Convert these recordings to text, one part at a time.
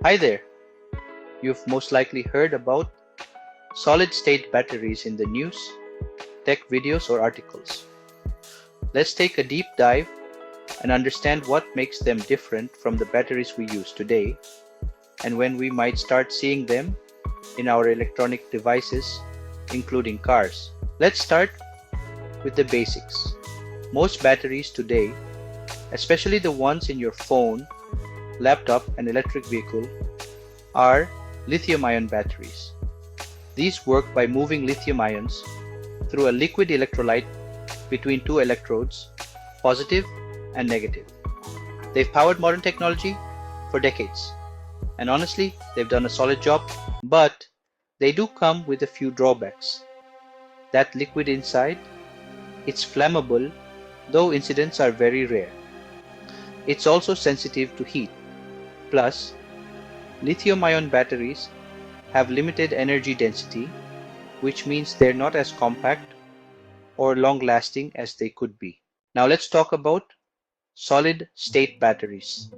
Hi there! You've most likely heard about solid-state batteries in the news, tech videos, or articles. Let's take a deep dive and understand what makes them different from the batteries we use today and when we might start seeing them in our electronic devices, including cars. Let's start with the basics. Most batteries today, especially the ones in your phone, laptop, and electric vehicle, are lithium-ion batteries. These work by moving lithium ions through a liquid electrolyte between two electrodes, positive and negative. They've powered modern technology for decades, and honestly, they've done a solid job, but they do come with a few drawbacks. That liquid inside, it's flammable, though incidents are very rare. It's also sensitive to heat. Plus, lithium-ion batteries have limited energy density, which means they're not as compact or long-lasting as they could be. Now let's talk about solid-state batteries.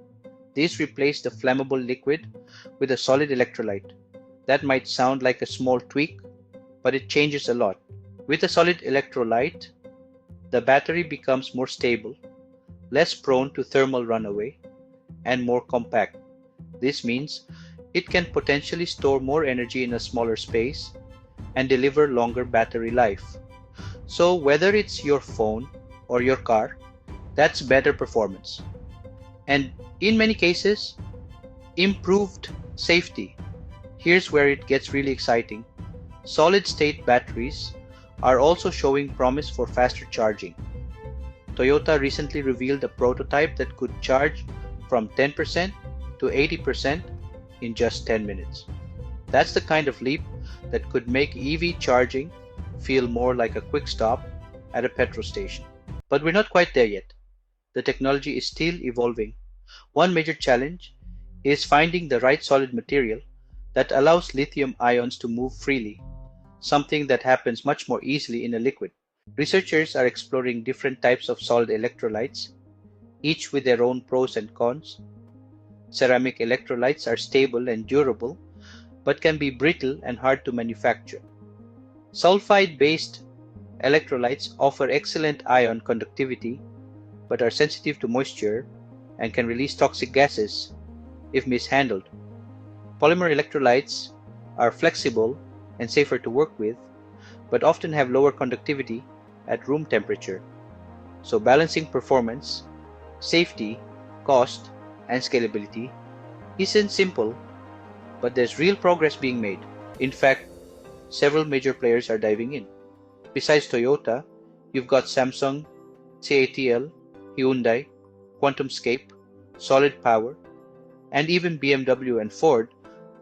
These replace the flammable liquid with a solid electrolyte. That might sound like a small tweak, but it changes a lot. With a solid electrolyte, the battery becomes more stable, less prone to thermal runaway, and more compact. This means it can potentially store more energy in a smaller space and deliver longer battery life. So whether it's your phone or your car, that's better performance. And in many cases, improved safety. Here's where it gets really exciting. Solid-state batteries are also showing promise for faster charging. Toyota recently revealed a prototype that could charge from 10% to 80% in just 10 minutes. That's the kind of leap that could make EV charging feel more like a quick stop at a petrol station. But we're not quite there yet. The technology is still evolving. One major challenge is finding the right solid material that allows lithium ions to move freely, something that happens much more easily in a liquid. Researchers are exploring different types of solid electrolytes, each with their own pros and cons. Ceramic electrolytes are stable and durable, but can be brittle and hard to manufacture. Sulfide-based electrolytes offer excellent ion conductivity, but are sensitive to moisture and can release toxic gases if mishandled. Polymer electrolytes are flexible and safer to work with, but often have lower conductivity at room temperature. So balancing performance, safety, cost, and scalability isn't simple, but there's real progress being made. In fact, several major players are diving in. Besides Toyota, you've got Samsung, CATL, Hyundai, QuantumScape, Solid Power, and even BMW and Ford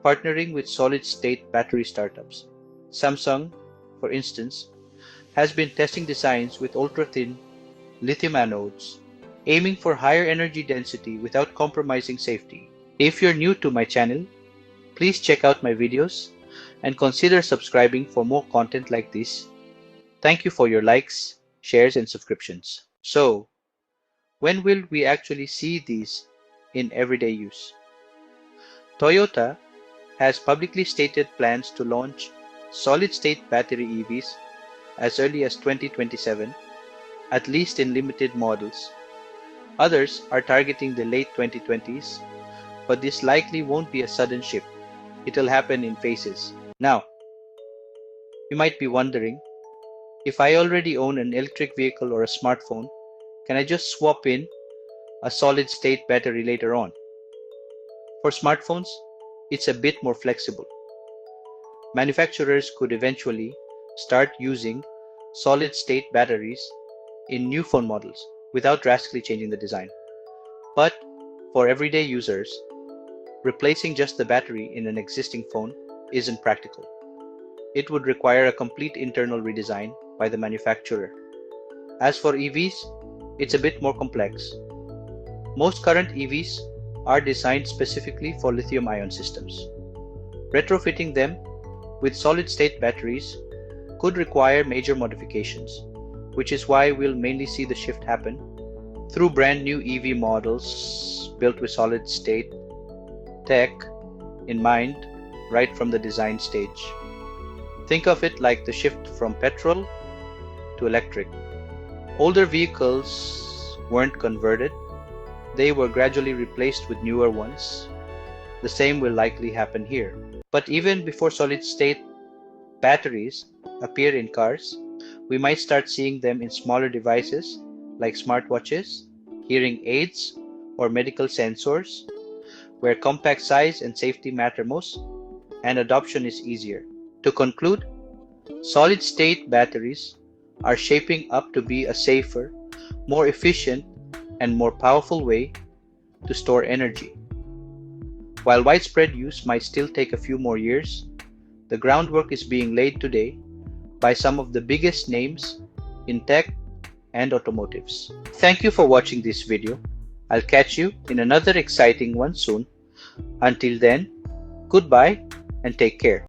partnering with solid-state battery startups. Samsung, for instance, has been testing designs with ultra-thin lithium anodes, aiming for higher energy density without compromising safety. If you're new to my channel, please check out my videos and consider subscribing for more content like this. Thank you for your likes, shares, and subscriptions. So, when will we actually see these in everyday use? Toyota has publicly stated plans to launch solid-state battery EVs as early as 2027, at least in limited models. Others are targeting the late 2020s, but this likely won't be a sudden shift. It'll happen in phases. Now, you might be wondering, if I already own an electric vehicle or a smartphone, can I just swap in a solid-state battery later on? For smartphones, it's a bit more flexible. Manufacturers could eventually start using solid-state batteries in new phone models without drastically changing the design. But for everyday users, replacing just the battery in an existing phone isn't practical. It would require a complete internal redesign by the manufacturer. As for EVs, it's a bit more complex. Most current EVs are designed specifically for lithium-ion systems. Retrofitting them with solid-state batteries could require major modifications, which is why we'll mainly see the shift happen through brand new EV models built with solid-state tech in mind right from the design stage. Think of it like the shift from petrol to electric. Older vehicles weren't converted, they were gradually replaced with newer ones. The same will likely happen here. But even before solid-state batteries appear in cars, we might start seeing them in smaller devices like smartwatches, hearing aids, or medical sensors, where compact size and safety matter most, and adoption is easier. To conclude, solid-state batteries are shaping up to be a safer, more efficient, and more powerful way to store energy. While widespread use might still take a few more years, the groundwork is being laid today by some of the biggest names in tech and automotives. Thank you for watching this video. I'll catch you in another exciting one soon. Until then, goodbye and take care.